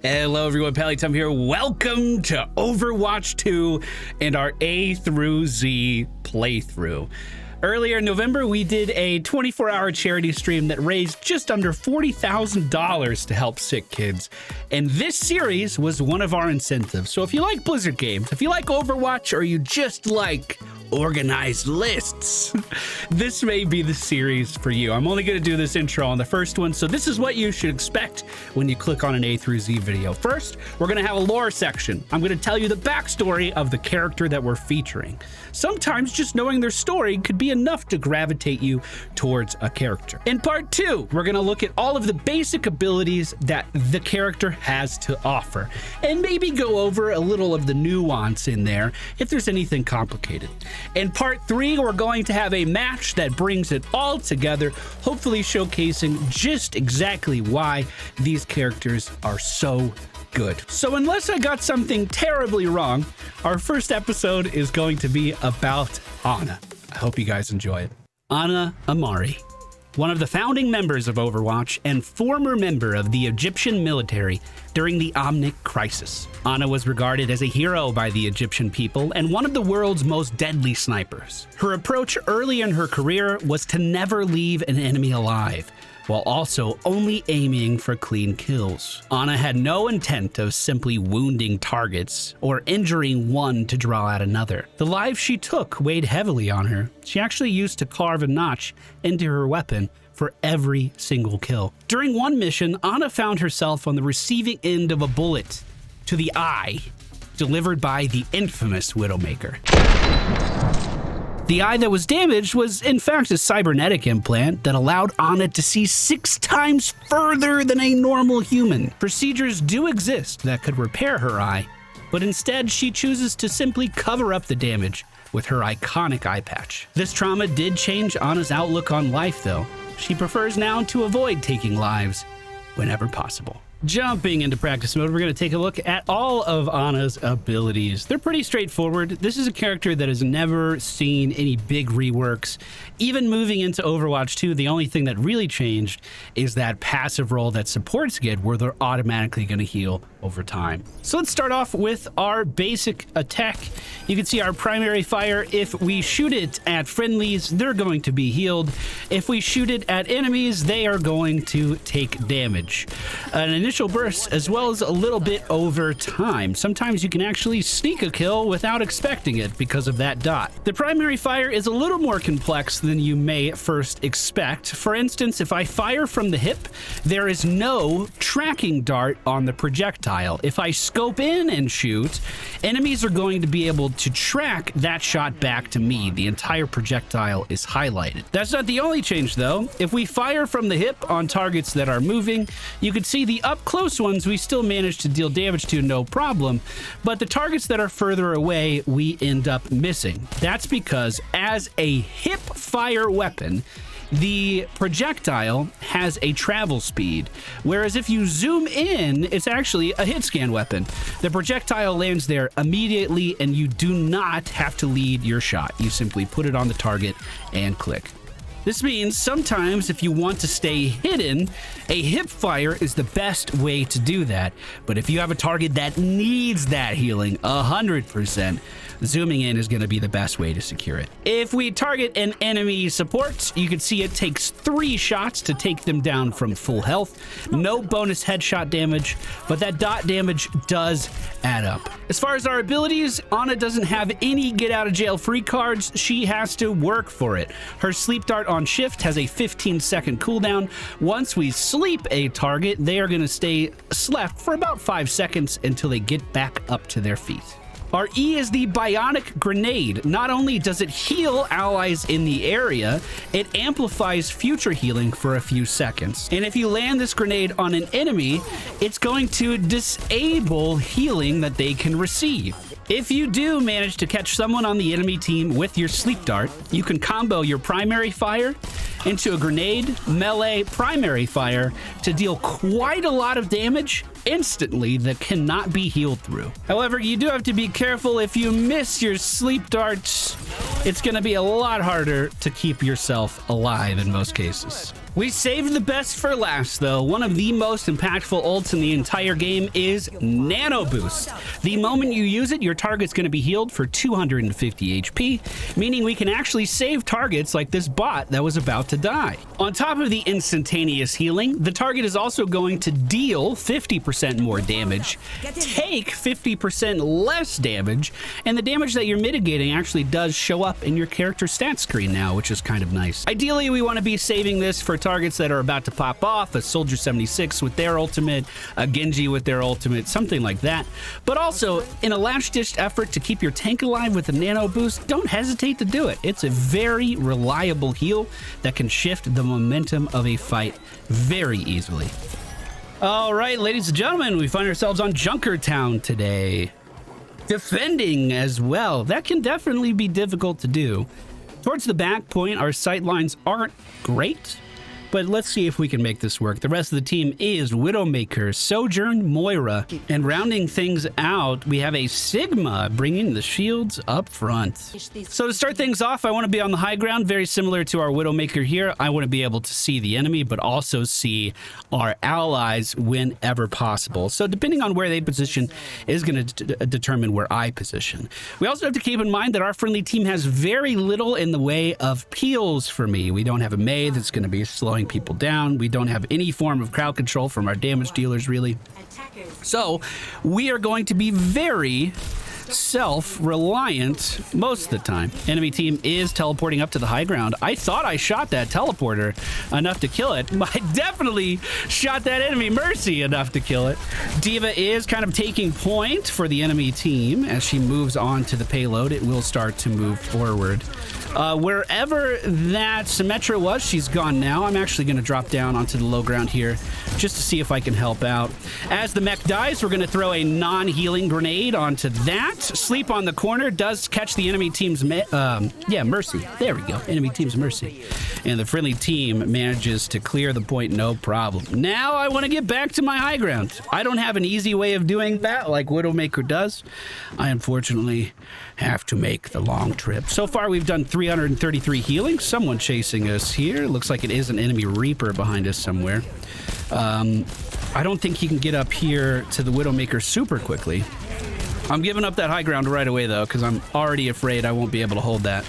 Hello everyone, Pallytime here. Welcome to Overwatch 2 and our A through Z playthrough. Earlier in November, we did a 24-hour charity stream that raised just under $40,000 to help sick kids. And this series was one of our incentives. So if you like Blizzard games, if you like Overwatch, or you just like organized lists, this may be the series for you. I'm only going to do this intro on the first one, so this is what you should expect when you click on an A through Z video. First, we're going to have a lore section. I'm going to tell you the backstory of the character that we're featuring. Sometimes just knowing their story could be enough to gravitate you towards a character. In part 2, we're going to look at all of the basic abilities that the character has to offer, and maybe go over a little of the nuance in there if there's anything complicated. In part 3, we're going to have a match that brings it all together, hopefully showcasing just exactly why these characters are so good. So unless I got something terribly wrong, our first episode is going to be about Ana. I hope you guys enjoy it. Ana Amari, one of the founding members of Overwatch and former member of the Egyptian military during the Omnic Crisis. Ana was regarded as a hero by the Egyptian people and one of the world's most deadly snipers. Her approach early in her career was to never leave an enemy alive, while also only aiming for clean kills. Ana had no intent of simply wounding targets or injuring one to draw out another. The lives she took weighed heavily on her. She actually used to carve a notch into her weapon for every single kill. During one mission, Ana found herself on the receiving end of a bullet to the eye, delivered by the infamous Widowmaker. The eye that was damaged was in fact a cybernetic implant that allowed Ana to see 6 times further than a normal human. Procedures do exist that could repair her eye, but instead she chooses to simply cover up the damage with her iconic eye patch. This trauma did change Ana's outlook on life though. She prefers now to avoid taking lives whenever possible. Jumping into practice mode, we're going to take a look at all of Ana's abilities. They're pretty straightforward. This is a character that has never seen any big reworks. Even moving into Overwatch 2, the only thing that really changed is that passive role that supports get, where they're automatically going to heal over time. So let's start off with our basic attack. You can see our primary fire. If we shoot it at friendlies, they're going to be healed. If we shoot it at enemies, they are going to take damage. An initial burst, as well as a little bit over time. Sometimes you can actually sneak a kill without expecting it because of that dot. The primary fire is a little more complex than you may first expect. For instance, if I fire from the hip, there is no tracking dart on the projectile. If I scope in and shoot, enemies are going to be able to track that shot back to me. The entire projectile is highlighted. That's not the only change though. If we fire from the hip on targets that are moving, you can see the up close ones we still manage to deal damage to no problem, but the targets that are further away we end up missing. That's because as a hip fire weapon, the projectile has a travel speed, whereas if you zoom in, it's actually a hit scan weapon. The projectile lands there immediately and you do not have to lead your shot. You simply put it on the target and click. This means sometimes if you want to stay hidden, a hip fire is the best way to do that. But if you have a target that needs that healing 100%, zooming in is going to be the best way to secure it. If we target an enemy support, you can see it takes 3 shots to take them down from full health. No bonus headshot damage, but that dot damage does add up. As far as our abilities, Ana doesn't have any get out of jail free cards. She has to work for it. Her sleep dart on shift has a 15-second cooldown. Once we sleep a target, they are going to stay slept for about 5 seconds until they get back up to their feet. Our E is the Bionic Grenade. Not only does it heal allies in the area, it amplifies future healing for a few seconds. And if you land this grenade on an enemy, it's going to disable healing that they can receive. If you do manage to catch someone on the enemy team with your sleep dart, you can combo your primary fire into a grenade melee primary fire to deal quite a lot of damage instantly that cannot be healed through. However, you do have to be careful. If you miss your sleep darts, it's going to be a lot harder to keep yourself alive in most cases. We saved the best for last, though. One of the most impactful ults in the entire game is Nano Boost. The moment you use it, your target's going to be healed for 250 HP, meaning we can actually save targets like this bot that was about to die. On top of the instantaneous healing, the target is also going to deal 50% more damage, take 50% less damage, and the damage that you're mitigating actually does show up in your character stat screen now, which is kind of nice. Ideally, we want to be saving this for targets that are about to pop off, a Soldier 76 with their ultimate, a Genji with their ultimate, something like that. But also, in a last-ditch effort to keep your tank alive with the Nano Boost, don't hesitate to do it. It's a very reliable heal that can shift the momentum of a fight very easily. All right, ladies and gentlemen, we find ourselves on Junkertown today. Defending as well. That can definitely be difficult to do. Towards the back point, our sight lines aren't great, but let's see if we can make this work. The rest of the team is Widowmaker, Sojourn, Moira, and rounding things out, we have a Sigma bringing the shields up front. So to start things off, I want to be on the high ground, very similar to our Widowmaker here. I want to be able to see the enemy, but also see our allies whenever possible. So depending on where they position is going to determine where I position. We also have to keep in mind that our friendly team has very little in the way of peels for me. We don't have a Mei that's going to be slowing people down. We don't have any form of crowd control from our damage dealers, really. So we are going to be very self-reliant most of the time. Enemy team is teleporting up to the high ground. I thought I shot that teleporter enough to kill it. I definitely shot that enemy Mercy enough to kill it. Diva is kind of taking point for the enemy team. As she moves on to the payload, it will start to move forward. Wherever that Symmetra was, she's gone now. I'm actually going to drop down onto the low ground here just to see if I can help out. As the mech dies, we're going to throw a non-healing grenade onto that. Sleep on the corner does catch the enemy team's Mercy. There we go. Enemy team's Mercy. And the friendly team manages to clear the point, no problem. Now I want to get back to my high ground. I don't have an easy way of doing that like Widowmaker does. I unfortunately have to make the long trip. So far, we've done 333 healing. Someone chasing us here. Looks like it is an enemy Reaper behind us somewhere. I don't think he can get up here to the Widowmaker super quickly. I'm giving up that high ground right away, though, because I'm already afraid I won't be able to hold that.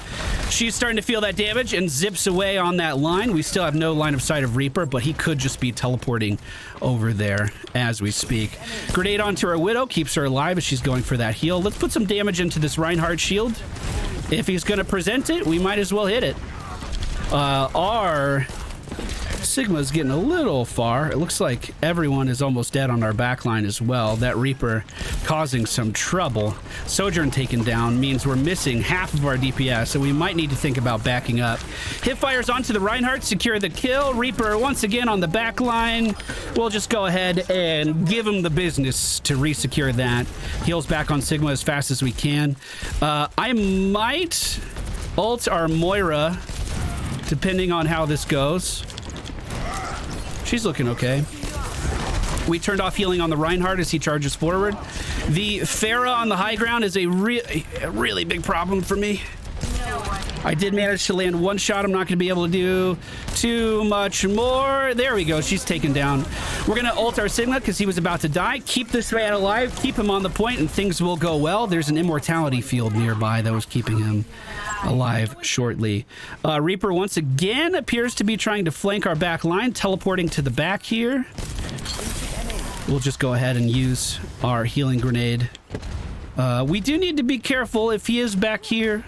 She's starting to feel that damage and zips away on that line. We still have no line of sight of Reaper, but he could just be teleporting over there as we speak. Grenade onto our Widow, keeps her alive as she's going for that heal. Let's put some damage into this Reinhardt shield. If he's going to present it, we might as well hit it. Our Sigma's getting a little far. It looks like everyone is almost dead on our backline as well. That Reaper causing some trouble. Sojourn taken down means we're missing half of our DPS, so we might need to think about backing up. Hipfire's onto the Reinhardt, secure the kill. Reaper once again on the backline. We'll just go ahead and give him the business to resecure that. Heals back on Sigma as fast as we can. I might ult our Moira, depending on how this goes. She's looking okay. We turned off healing on the Reinhardt as he charges forward. The Pharah on the high ground is a really big problem for me. I did manage to land one shot. I'm not going to be able to do too much more. There we go. She's taken down. We're going to ult our Sigma because he was about to die. Keep this man alive. Keep him on the point and things will go well. There's an immortality field nearby that was keeping him alive shortly. Reaper once again appears to be trying to flank our back line, teleporting to the back here. We'll just go ahead and use our healing grenade. We do need to be careful if he is back here.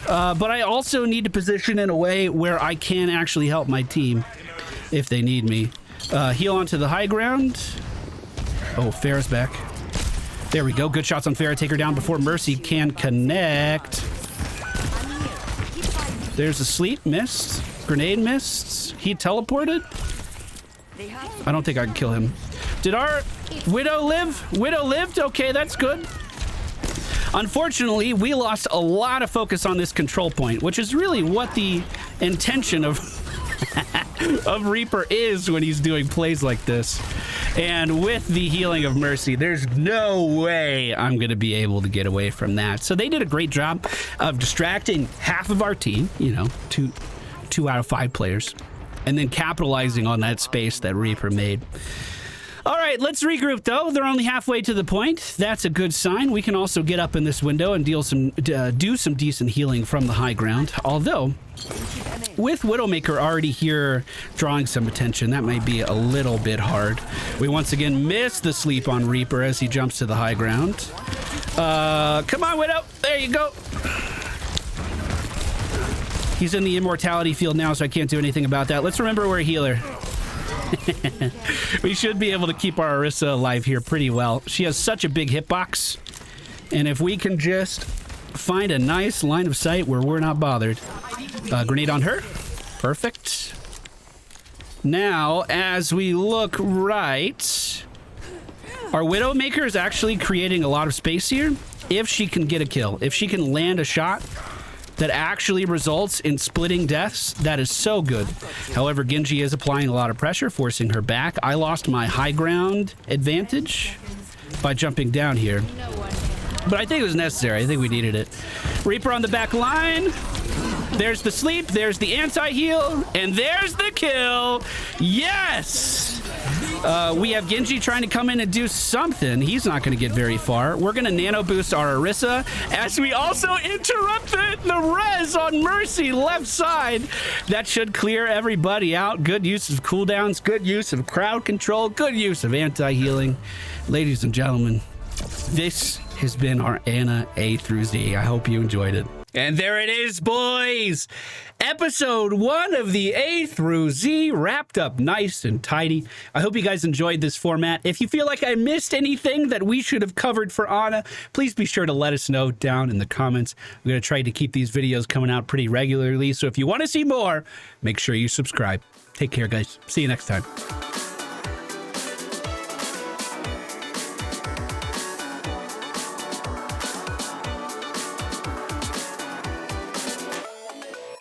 But I also need to position in a way where I can actually help my team if they need me. Heal onto the high ground. Oh, Farah's back. There we go. Good shots on Farah. Take her down before Mercy can connect. There's a sleep. Missed. Grenade missed. He teleported. I don't think I can kill him. Did our Widow live? Widow lived? Okay, that's good. Unfortunately, we lost a lot of focus on this control point, which is really what the intention of of Reaper is when he's doing plays like this. And with the healing of Mercy, there's no way I'm going to be able to get away from that. So they did a great job of distracting half of our team, you know, two out of 5 players. and then capitalizing on that space that Reaper made. All right, let's regroup, though. They're only halfway to the point. That's a good sign. We can also get up in this window and do some decent healing from the high ground. Although, with Widowmaker already here drawing some attention, that might be a little bit hard. We once again miss the sleep on Reaper as he jumps to the high ground. Come on, Widow. There you go. He's in the immortality field now, so I can't do anything about that. Let's remember we're a healer. We should be able to keep our Orisa alive here pretty well. She has such a big hitbox. And if we can just find a nice line of sight where we're not bothered. Grenade on her. Perfect. Now, as we look right, our Widowmaker is actually creating a lot of space here. If she can get a kill, if she can land a shot that actually results in splitting deaths, that is so good. However, Genji is applying a lot of pressure, forcing her back. I lost my high ground advantage by jumping down here, but I think it was necessary. I think we needed it. Reaper on the back line. There's the sleep, there's the anti-heal, and there's the kill. Yes! We have Genji trying to come in and do something. He's not going to get very far. We're going to Nano Boost our Orisa as we also interrupt the res on Mercy left side. That should clear everybody out. Good use of cooldowns, good use of crowd control, good use of anti-healing. Ladies and gentlemen, this has been our Ana A through Z. I hope you enjoyed it. And there it is, boys. Episode 1 of the A through Z wrapped up nice and tidy. I hope you guys enjoyed this format. If you feel like I missed anything that we should have covered for Ana, please be sure to let us know down in the comments. I'm going to try to keep these videos coming out pretty regularly. So if you want to see more, make sure you subscribe. Take care, guys. See you next time.